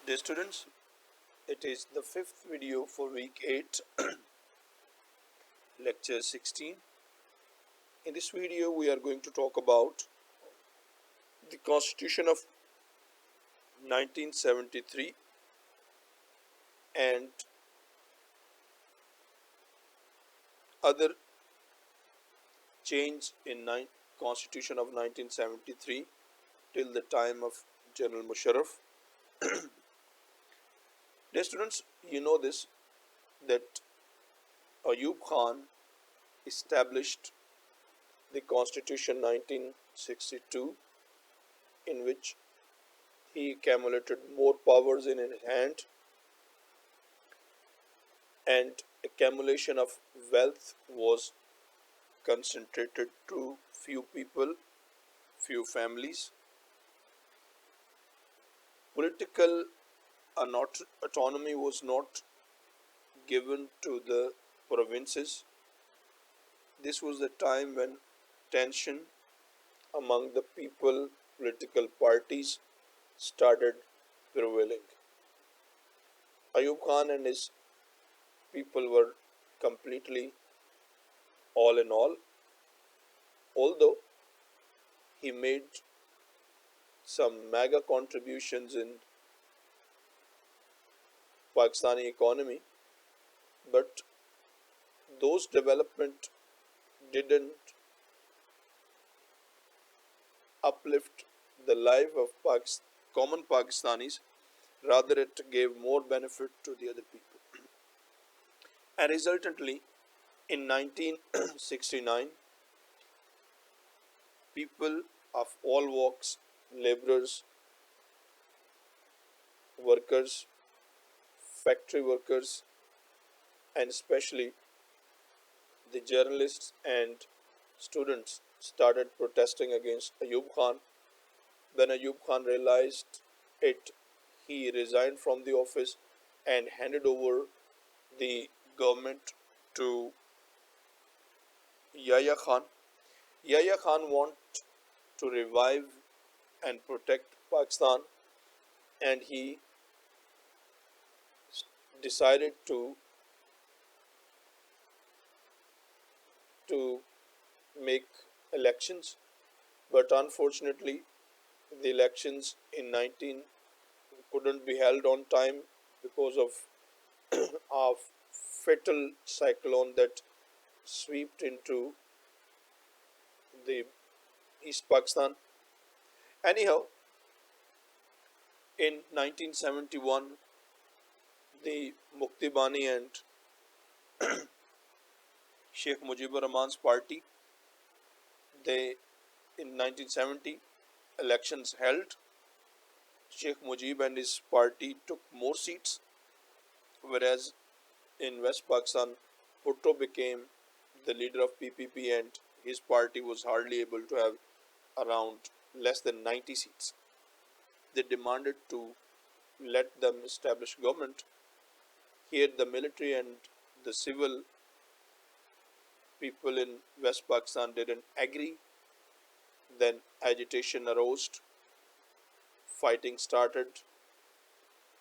Dear students, it is the fifth video for week 8, lecture 16. In this video, we are going to talk about the Constitution of 1973 and other change in Constitution of 1973 till the time of General Musharraf. Dear students, you know this that Ayub Khan established the Constitution 1962, in which he accumulated more powers in his hand, and accumulation of wealth was concentrated to few people, few families. Political autonomy was not given to the provinces. This was the time when tension among the people, political parties started prevailing. Ayub Khan and his people were completely all in all, although he made some mega contributions in Pakistani economy, but those development didn't uplift the life of common Pakistanis, rather it gave more benefit to the other people. And resultantly, in 1969, people of all walks, laborers, workers, factory workers, and especially the journalists and students started protesting against Ayub Khan. When Ayub Khan realized it, he resigned from the office and handed over the government to Yahya Khan. Yahya Khan wanted to revive and protect Pakistan, and he decided to make elections, but unfortunately the elections in 19 couldn't be held on time because of a fatal cyclone that swept into the East Pakistan. Anyhow, in 1971, the Mukti Bani and Sheikh Mujibur Rahman's party, they in 1970 elections held. Sheikh Mujib and his party took more seats, whereas in West Pakistan, Bhutto became the leader of PPP and his party was hardly able to have around less than 90 seats. They demanded to let them establish government. Here the military and the civil people in West Pakistan didn't agree. Then agitation arose, fighting started,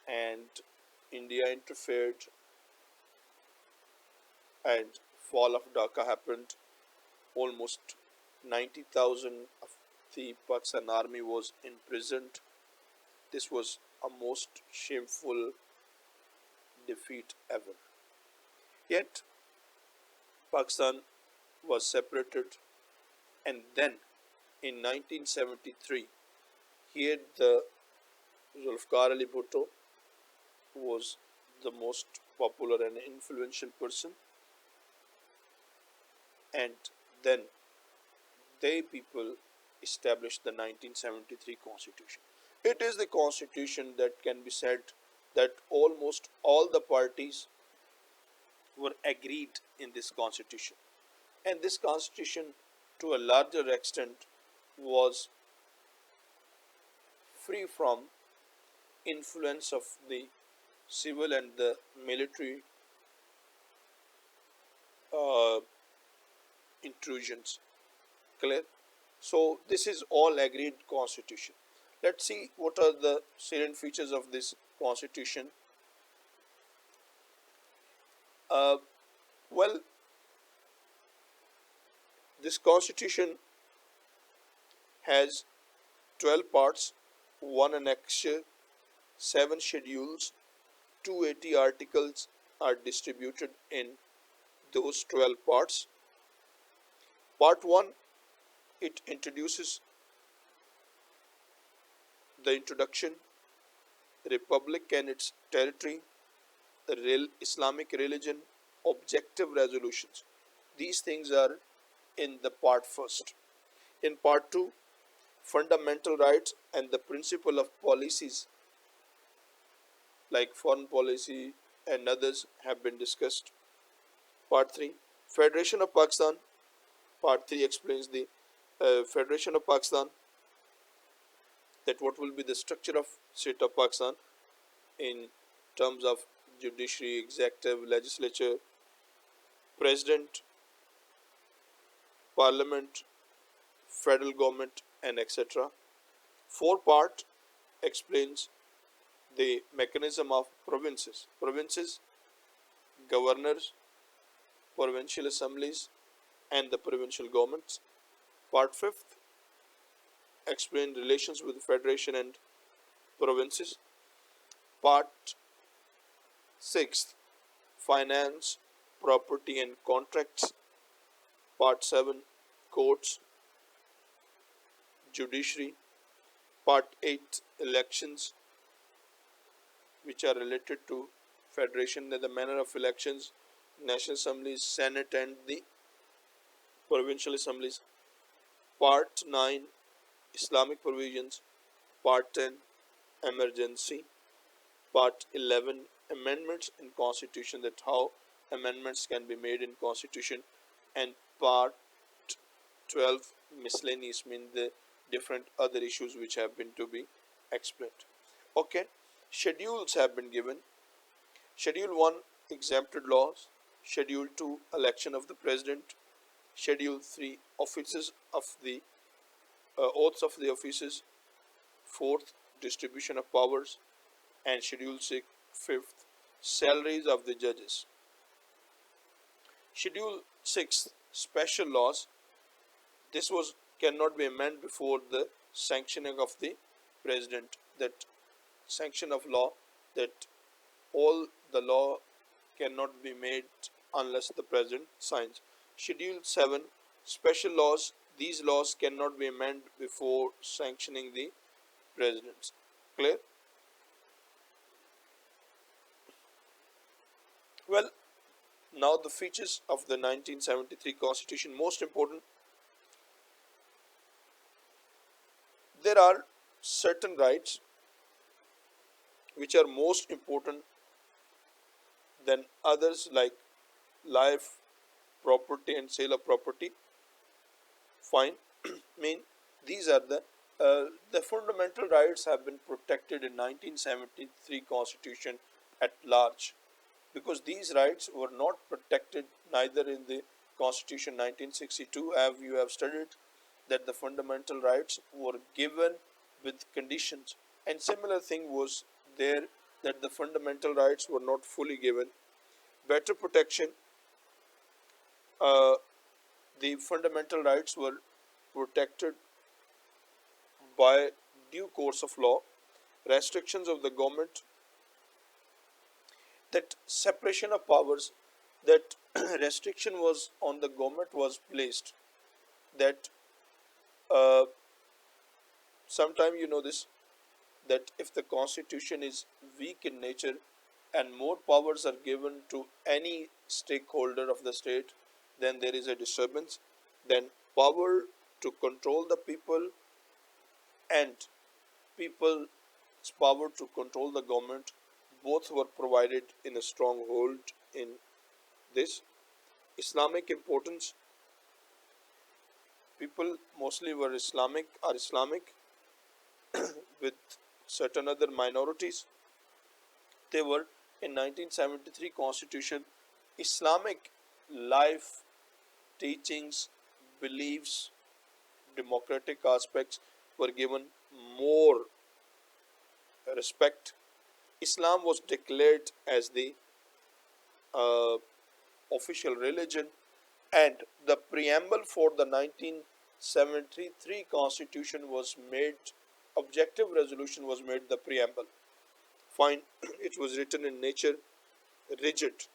and India interfered, and fall of Dhaka happened. Almost 90,000 of the Pakistan army was imprisoned. This was a most shameful defeat ever. Yet Pakistan was separated, and then in 1973, here the Zulfikar Ali Bhutto, who was the most popular and influential person, and then they people established the 1973 constitution. It is the constitution that can be said that almost all the parties were agreed in this constitution, and this constitution to a larger extent was free from influence of the civil and the military uh, intrusions. Clear? So this is all agreed constitution. Let's see what are the salient features of this constitution. Uh, well, this constitution has 12 parts, one annexure, 7 schedules, 280 articles are distributed in those 12 parts. Part 1, it introduces the introduction, republic and its territory, the real Islamic religion, objective resolutions. These things are in the part first. In part 2, fundamental rights and the principle of policies like foreign policy and others have been discussed. Part 3, Federation of Pakistan. Part 3 explains the Federation of Pakistan, that what will be the structure of state of Pakistan in terms of judiciary, executive, legislature, president, parliament, federal government, and etc. 4 part explains the mechanism of provinces, governors, provincial assemblies, and the provincial governments. Part 5th explain relations with federation and provinces. Part 6th finance, property and contracts. Part 7 courts, judiciary. Part 8 elections, which are related to federation, the manner of elections, national assemblies, senate, and the provincial assemblies. Part 9 Islamic provisions. Part 10 emergency. Part 11 amendments in constitution, that how amendments can be made in constitution. And part 12 miscellaneous, mean the different other issues which have been to be explained. Okay, schedules have been given. Schedule 1 exempted laws, schedule 2 election of the president, schedule 3 offices of the oaths of the offices, 4th distribution of powers, and schedule 6 5th salaries of the judges. Schedule 6 special laws, this was cannot be amended before the sanctioning of the president, that sanction of law, that all the law cannot be made unless the president signs. Schedule 7 special laws, these laws cannot be amended before sanctioning the presidents. Clear? Well, now the features of the 1973 constitution, most important. There are certain rights which are most important than others, like life, property, and sale of property. Fine. Mean these are the fundamental rights have been protected in 1973 constitution at large, because these rights were not protected neither in the constitution 1962, as you have studied, that the fundamental rights were given with conditions, and similar thing was there, that the fundamental rights were not fully given. Better protection, uh, the fundamental rights were protected by due course of law. Restrictions of the government, that separation of powers, that restriction was on the government was placed, that uh, sometime you know this, that if the constitution is weak in nature and more powers are given to any stakeholder of the state, then there is a disturbance. Then power to control the people and people's power to control the government, both were provided in a stronghold in this. Islamic importance, people mostly were Islamic with certain other minorities. They were in 1973 constitution. Islamic life, teachings, beliefs, democratic aspects were given more respect. Islam was declared as the uh, official religion, and the preamble for the 1973 constitution was made, objective resolution was made the preamble. Fine, it was written in nature rigid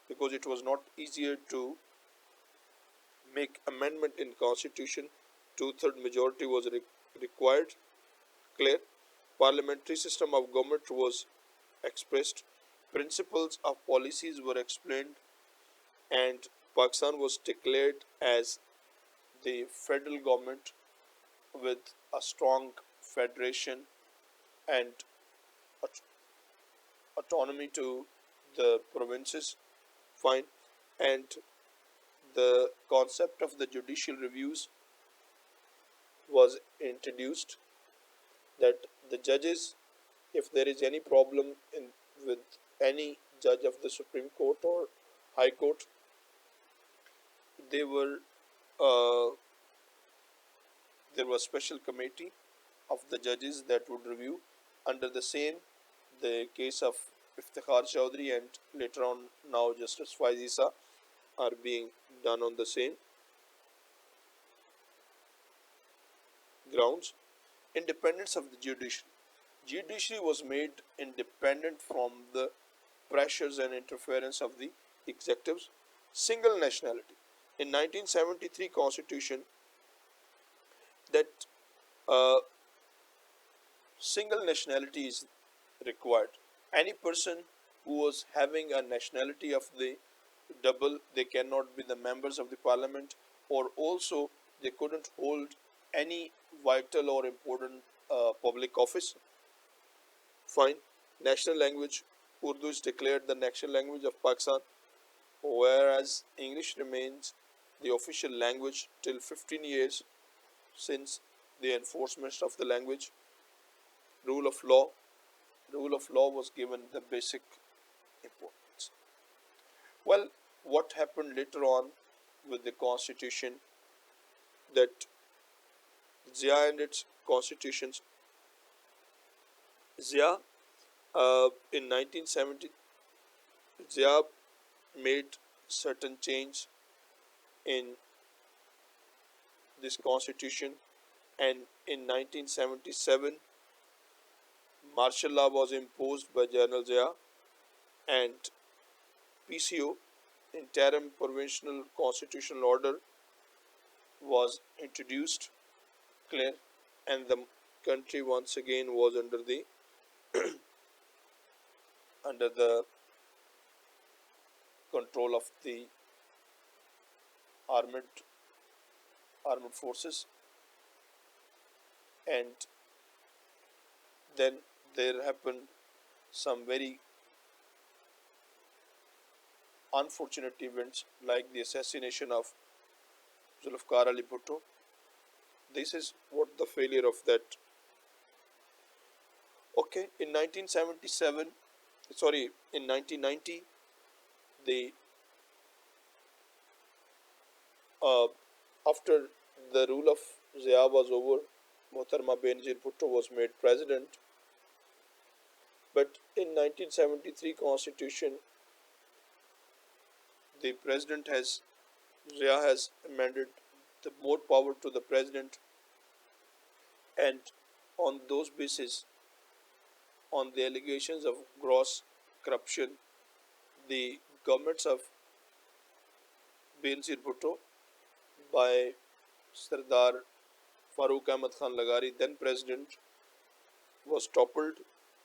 because it was not easier to make amendment in constitution. Two-third majority was required. Clear. Parliamentary system of government was expressed. Principles of policies were explained, and Pakistan was declared as the federal government with a strong federation and autonomy to the provinces. Fine. And the concept of the judicial reviews was introduced, that the judges, if there is any problem with any judge of the Supreme Court or High Court, they were uh, there was special committee of the judges that would review under the same. The case of Iftikhar Chaudhry and later on now Justice Faiz Issa are being done on the same grounds. Independence of the judiciary. Judiciary was made independent from the pressures and interference of the executives. Single nationality. In 1973 constitution, that single nationality is required. Any person who was having a nationality of the double, they cannot be the members of the parliament, or also they couldn't hold any vital or important public office. Fine. National language. Urdu is declared the national language of Pakistan, whereas English remains the official language till 15 years since the enforcement of the language. Rule of law. Rule of law was given the basic importance. Well, what happened later on with the constitution, that Zia and its constitutions. Zia in 1970, Zia made certain change in this constitution, and in 1977 martial law was imposed by General Zia, and PCO, interim provisional constitutional order, was introduced. Clear. And the country once again was under the control of the armed forces. And then there happened some very unfortunate events like the assassination of Zulfikar Ali Bhutto. This is what the failure of that. Okay, in 1977, sorry, in 1990, the uh, after the rule of Zia was over, Mohtarma Benazir Bhutto was made president. But in 1973 constitution, the president has, Zia has amended the more power to the president, and on those basis, on the allegations of gross corruption, the governments of Benazir Bhutto by Sardar Farooq Ahmad Khan Lagari, then president, was toppled,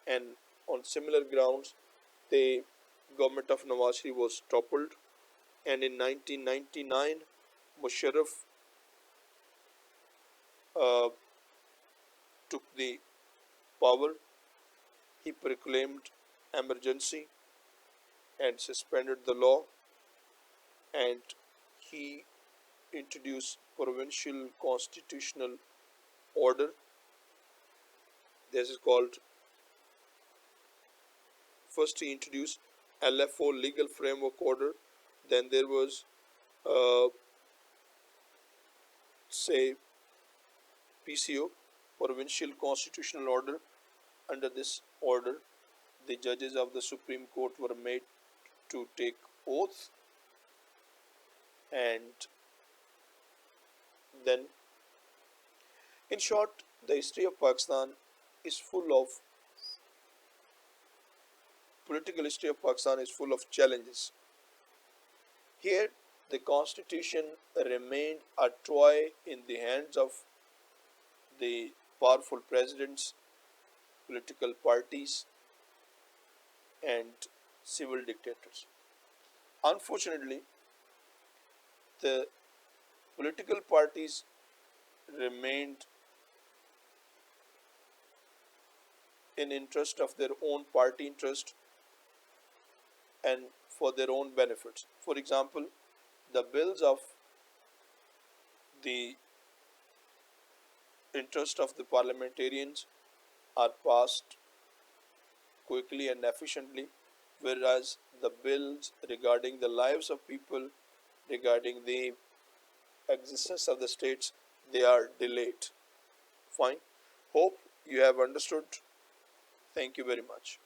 and on similar grounds, the government of Nawaz Sharif was toppled, and in 1999, Musharraf uh, took the power. He proclaimed emergency and suspended the law, and he introduced provincial constitutional order. This is called, first he introduced LFO, legal framework order. Then there was uh, say PCO, provincial constitutional order. Under this order, the judges of the Supreme Court were made to take oath, and then, in short, the history of Pakistan is full of political history of Pakistan is full of challenges. Here, the constitution remained a toy in the hands of the powerful presidents, political parties, and civil dictators. Unfortunately, the political parties remained in interest of their own party interest and for their own benefits. For example, the bills of the interest of the parliamentarians are passed quickly and efficiently, whereas the bills regarding the lives of people, regarding the existence of the states, they are delayed. Fine. Hope you have understood. Thank you very much.